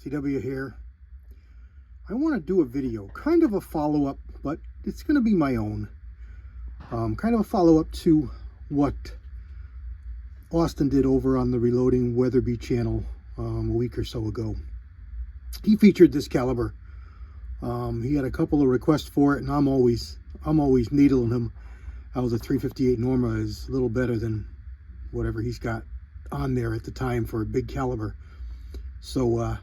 CW here. I want to do a video, kind of a follow-up, but it's going to be my own. Kind of a follow-up to what Austin did over on the Reloading Weatherby channel a week or so ago. He featured this caliber. He had a couple of requests for it, and I'm always needling him. How the 358 Norma is a little better than whatever he's got on there at the time for a big caliber. So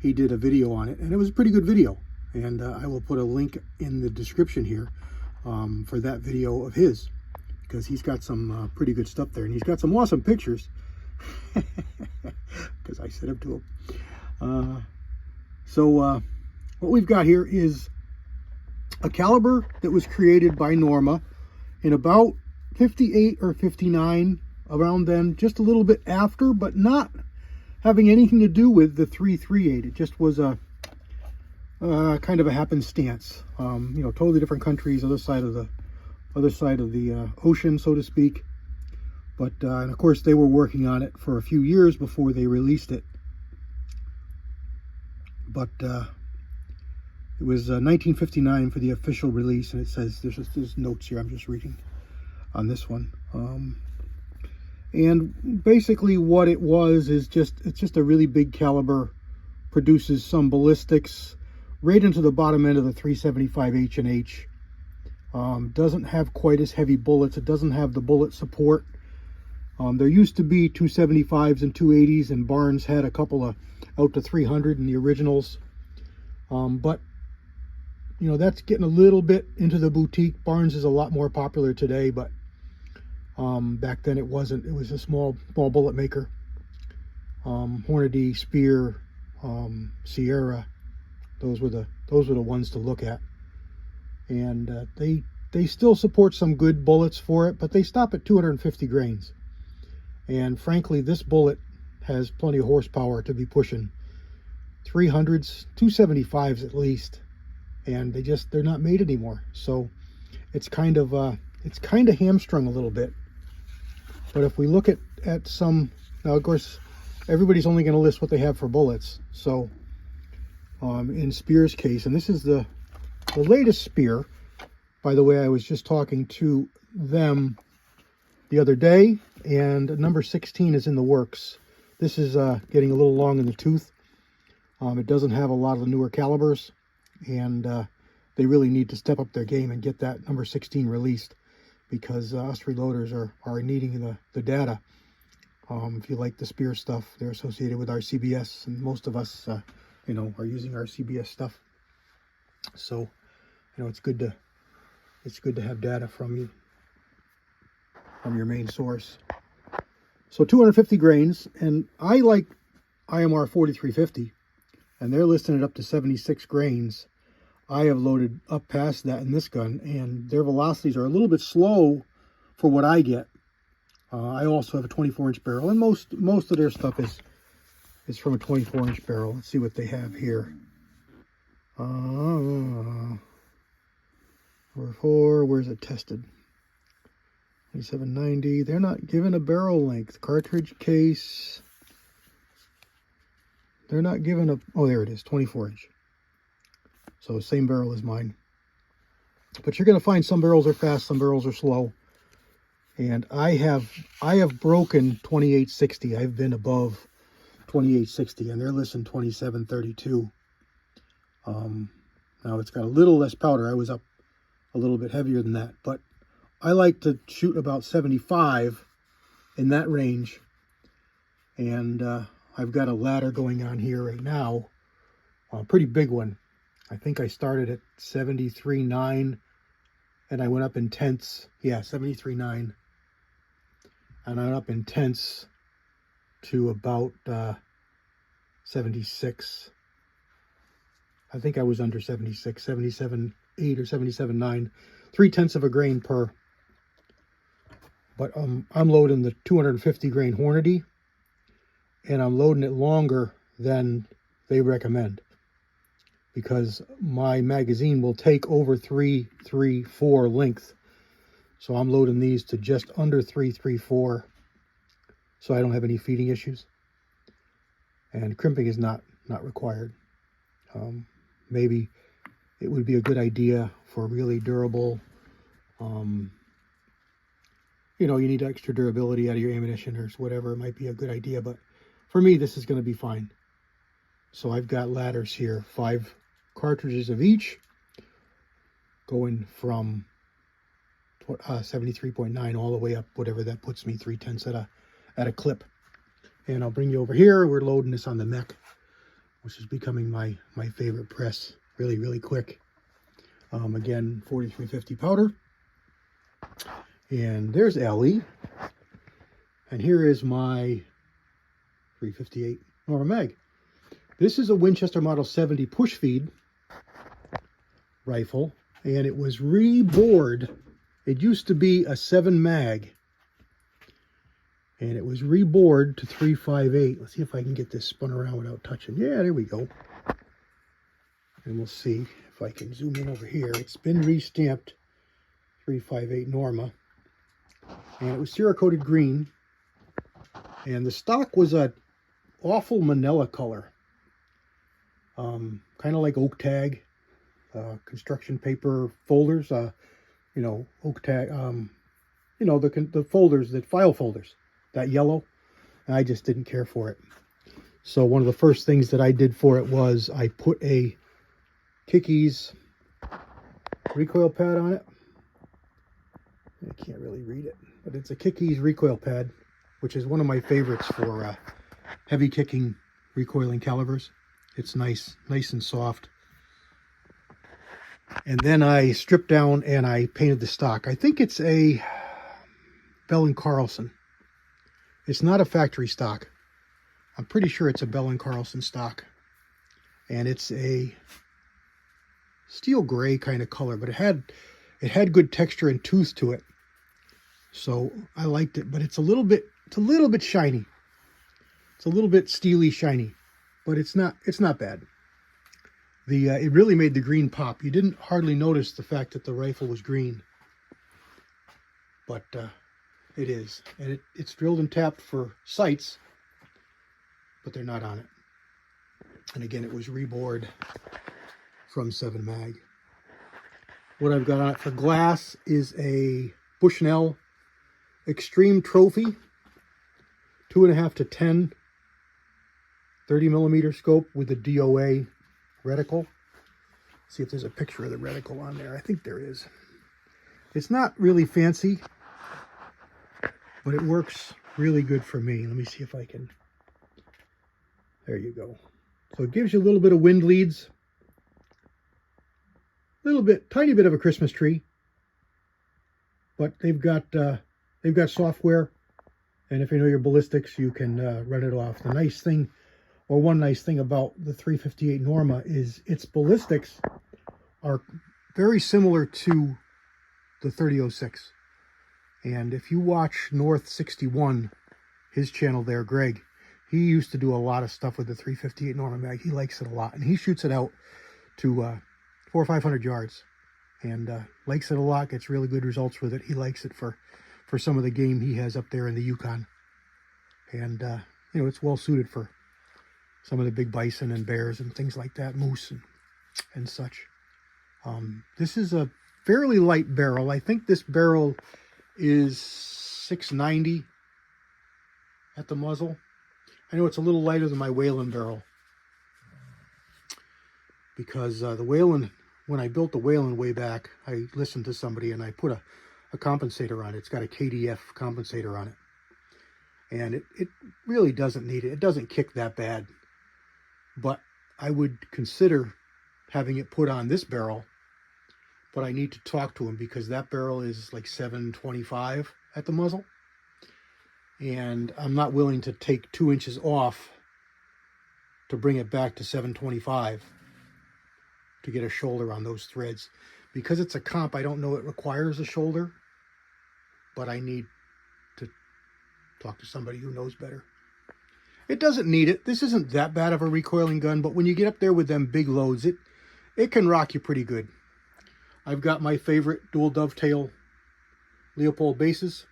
he did a video on it, and it was a pretty good video. And I will put a link in the description here for that video of his, because he's got some pretty good stuff there, and he's got some awesome pictures because I sent them to him. What we've got here is a caliber that was created by Norma in about 58 or 59, around then, just a little bit after, but not having anything to do with the 338. It just was a kind of a happenstance. You know, totally different countries, other side of the ocean, so to speak. But and of course, they were working on it for a few years before they released it. But it was 1959 for the official release, and it says there's notes here. I'm just reading on this one. And basically, what it was is it's just a really big caliber. Produces some ballistics right into the bottom end of the 375 H&H. Doesn't have quite as heavy bullets. It doesn't have the bullet support. There used to be 275s and 280s, and Barnes had a couple of out to 300 in the originals. But you know, that's getting a little bit into the boutique. Barnes is a lot more popular today, but back then it wasn't. It was a small bullet maker. Hornady, Spear, Sierra, those were the ones to look at. And they still support some good bullets for it, but they stop at 250 grains. And frankly, this bullet has plenty of horsepower to be pushing 300s, 275s at least, and they're not made anymore. So it's kind of hamstrung a little bit. But if we look at some, now of course everybody's only going to list what they have for bullets. So in Spear's case, and this is the latest Spear, by the way, I was just talking to them the other day, and number 16 is in the works. This is getting a little long in the tooth. It doesn't have a lot of the newer calibers, and they really need to step up their game and get that number 16 released, because us reloaders are needing the data. If you like the Spear stuff, they're associated with our CBS, and most of us, you know, are using our CBS stuff. So, you know, it's good to have data from you, from your main source. So 250 grains, and I like IMR 4350, and they're listing it up to 76 grains. I have loaded up past that in this gun, and their velocities are a little bit slow for what I get. I also have a 24-inch barrel, and most of their stuff is from a 24-inch barrel. Let's see what they have here. Number 4, where's it tested? 2790. They're not giving a barrel length. Cartridge case. They're not giving a, oh, there it is, 24-inch. So same barrel as mine. But you're going to find some barrels are fast, some barrels are slow. And I have broken 2860. I've been above 2860, and they're listing 2732. Now it's got a little less powder. I was up a little bit heavier than that, but I like to shoot about 75 in that range. And I've got a ladder going on here right now, a pretty big one. I think I started at 73.9, and I went up in tenths. Yeah, 73.9, and I went up in tenths to about 76. I think I was under 76, 77.8 or 77.9, 3/10 of a grain per. But I'm loading the 250 grain Hornady, and I'm loading it longer than they recommend, because my magazine will take over 334 length. So I'm loading these to just under 334, so I don't have any feeding issues. And crimping is not not required. Maybe it would be a good idea for really durable, you know, you need extra durability out of your ammunition or whatever. It might be a good idea, but for me, this is going to be fine. So I've got ladders here, 5 cartridges of each, going from 73.9 all the way up, whatever that puts me, 3/10 at a clip. And I'll bring you over here. We're loading this on the mech, which is becoming my favorite press. Really, really quick. Again, 4350 powder. And there's Ellie. And here is my 358 Norma mag. This is a Winchester Model 70 push feed rifle, and it was rebored. It used to be a 7 mag, and it was rebored to 358. Let's see if I can get this spun around without touching. Yeah, there we go. And we'll see if I can zoom in over here. It's been re-stamped 358 Norma, and it was Cerakoted green, and the stock was a awful manila color. Kind of like oak tag, construction paper folders, you know, oak tag, you know, the folders, the file folders, that yellow. And I just didn't care for it. So one of the first things that I did for it was I put a Kickies recoil pad on it. I can't really read it, but it's a Kickies recoil pad, which is one of my favorites for heavy kicking recoiling calibers. It's nice and soft. And then I stripped down and I painted the stock. I think it's a Bell & Carlson. It's not a factory stock. I'm pretty sure it's a Bell & Carlson stock. And it's a steel gray kind of color, but it had good texture and tooth to it. So I liked it, but it's a little bit shiny. It's a little bit steely shiny, but it's not bad. It really made the green pop. You didn't hardly notice the fact that the rifle was green, but it is. And it's drilled and tapped for sights, but they're not on it. And again, it was rebored from 7 mag. What I've got on it for glass is a Bushnell Extreme Trophy 2.5 to 10 30mm scope with a DOA reticle. See if there's a picture of the reticle on there. I think there is. It's not really fancy, but it works really good for me. Let me see if I can. There you go. So it gives you a little bit of wind leads, tiny bit of a Christmas tree, but they've got software, and if you know your ballistics, you can run it off. The nice thing, or one nice thing about the 358 Norma is its ballistics are very similar to the 3006. And if you watch North 61, his channel there, Greg, he used to do a lot of stuff with the 358 Norma mag. He likes it a lot, and he shoots it out to 400 or 500 yards, and likes it a lot. Gets really good results with it. He likes it for some of the game he has up there in the Yukon, and you know, it's well suited for some of the big bison and bears and things like that, moose and such. This is a fairly light barrel. I think this barrel is 690 at the muzzle. I know it's a little lighter than my Whelen barrel, because the Whelen, when I built the Whelen way back, I listened to somebody and I put a compensator on it. It's got a KDF compensator on it, and it really doesn't need it. It doesn't kick that bad, but I would consider having it put on this barrel. But I need to talk to him, because that barrel is like 725 at the muzzle, and I'm not willing to take 2 inches off to bring it back to 725 to get a shoulder on those threads. Because it's a comp, I don't know it requires a shoulder, but I need to talk to somebody who knows better. It doesn't need it. This isn't that bad of a recoiling gun, but when you get up there with them big loads, it can rock you pretty good. I've got my favorite dual dovetail Leopold bases,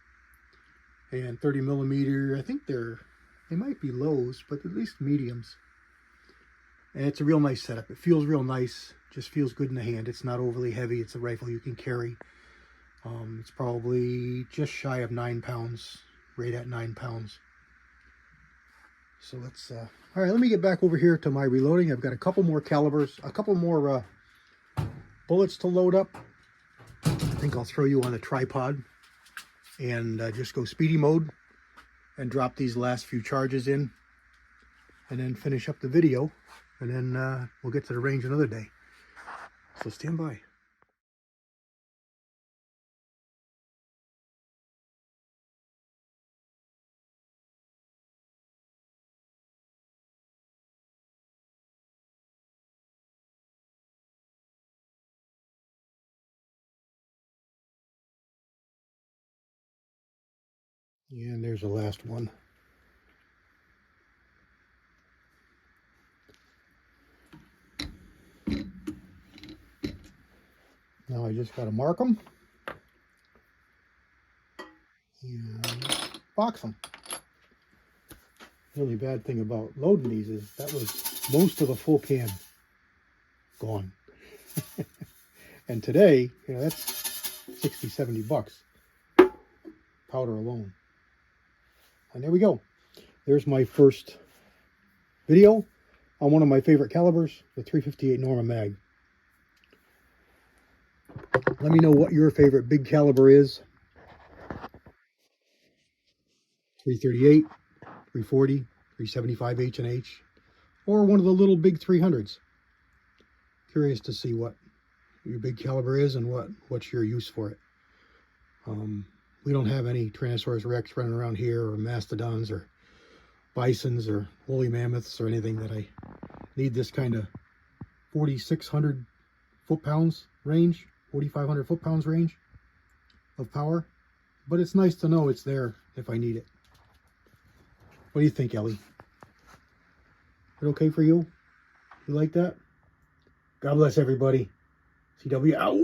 and 30mm. I think they might be lows, but at least mediums. And it's a real nice setup. It feels real nice. Just feels good in the hand. It's not overly heavy. It's a rifle you can carry. It's probably just shy of 9 pounds, right at 9 pounds. So let's, all right, let me get back over here to my reloading. I've got a couple more calibers, a couple more bullets to load up. I think I'll throw you on the tripod and just go speedy mode and drop these last few charges in and then finish up the video, and then we'll get to the range another day. So stand by. And there's the last one. Now I just got to mark them and box them. The only bad thing about loading these is that was most of the full can gone. And today, you know, that's 60, 70 bucks. Powder alone. And there we go. There's my first video on one of my favorite calibers, the 358 Norma Mag. Let me know what your favorite big caliber is. 338, 340, 375 H&H, or one of the little big 300s. Curious to see what your big caliber is and what's your use for it. We don't have any Tyrannosaurus Rex running around here, or mastodons, or bisons, or woolly mammoths, or anything that I need this kind of 4,600 foot-pounds range, 4,500 foot-pounds range of power. But it's nice to know it's there if I need it. What do you think, Ellie? Is it okay for you? You like that? God bless everybody. CW out.